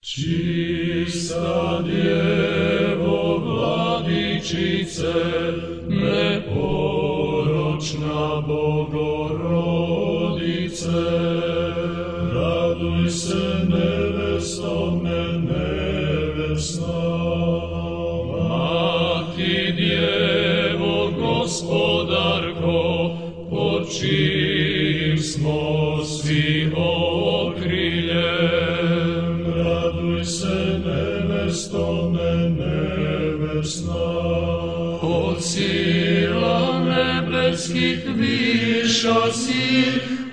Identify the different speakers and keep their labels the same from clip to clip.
Speaker 1: Čista Djevo, Vladičice, neporočna Bogorodice, raduj se nevesto nevesna. Mati Djevo, Gospodarko, pod čijim smo svi okriljem, raduj se nevesto nevesna. Od sila nebeskih viša si,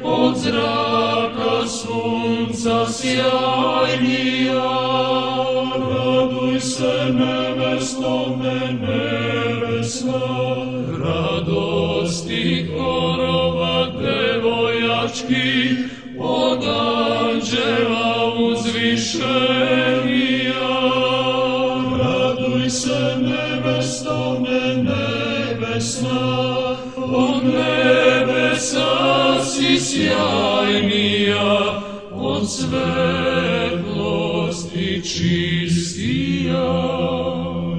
Speaker 1: od zraka sunca sjajnija, raduj se nevesto nevesna. Radosti korova devojački, od anđela uzvišenija, raduj se nevesto nevesna. Od nebesa si sjajnija, od svetlosti čistija,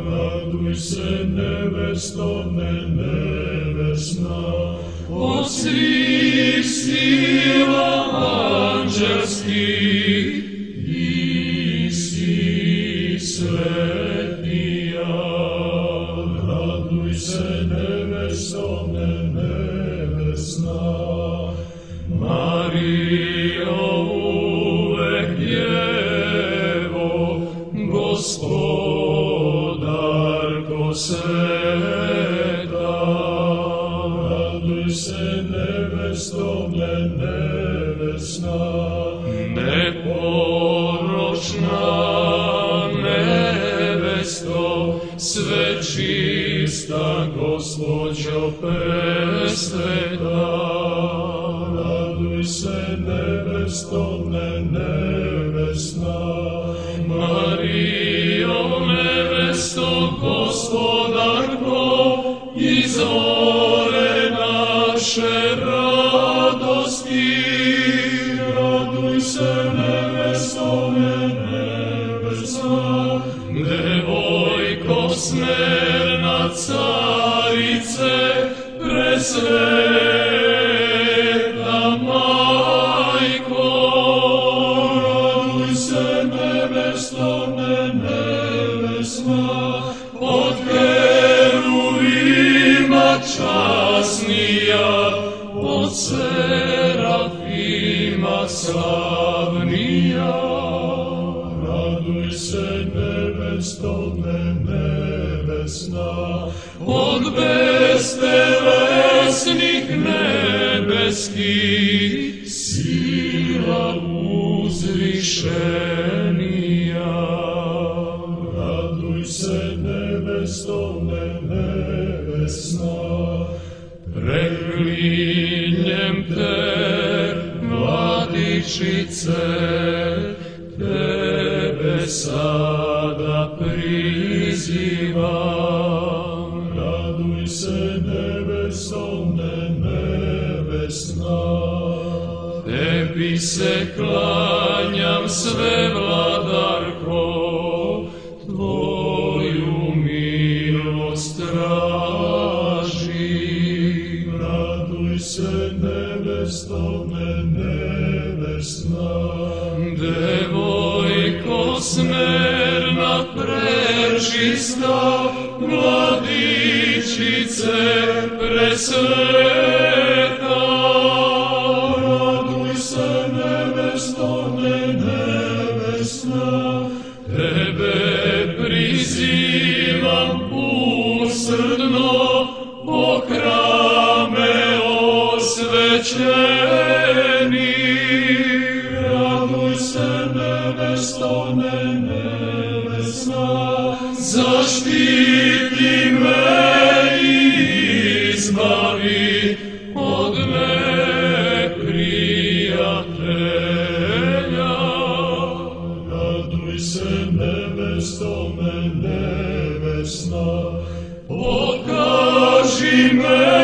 Speaker 1: raduj se nevesto nevesna. Od svih sila anđelskih i si svetija, raduj se nevesto nevesna. Marijo, uvek Djevo, Gospodarko sveta, raduj se nevesto nevesna. Neporočna nevesto, sve čista Gospođo presveta, raduj se nevesto nevesna. Marijo, nevesto Gospodarko, izvore naše radosti, raduj se nevesto nevesna. Devojko smerna carice, presveta majko, raduj se nevesto nevesna. Od keruvima časnija, od serafima slavnija, raduj se nevesto nevesna. Od bestelesnih nebeskih sila uzvišenija, raduj se nevesto nevesna. Preklinjem te, Vladičice, tebe sada prizivam, raduj se nevesto nevesna. Tebi se klanjam, sve vladarko, tvoju milost tražim, raduj se nevesto nevesna. Devojko smerna prečista, Vladičice presveta, raduj se nevesto nevesna. Tebe prizivam usrdno, o hrame osvećeni, raduj se nevesto nevesna. Zaštiti me i izbavi od neprijatelja, raduj se nevesto nevesna. Pokaži me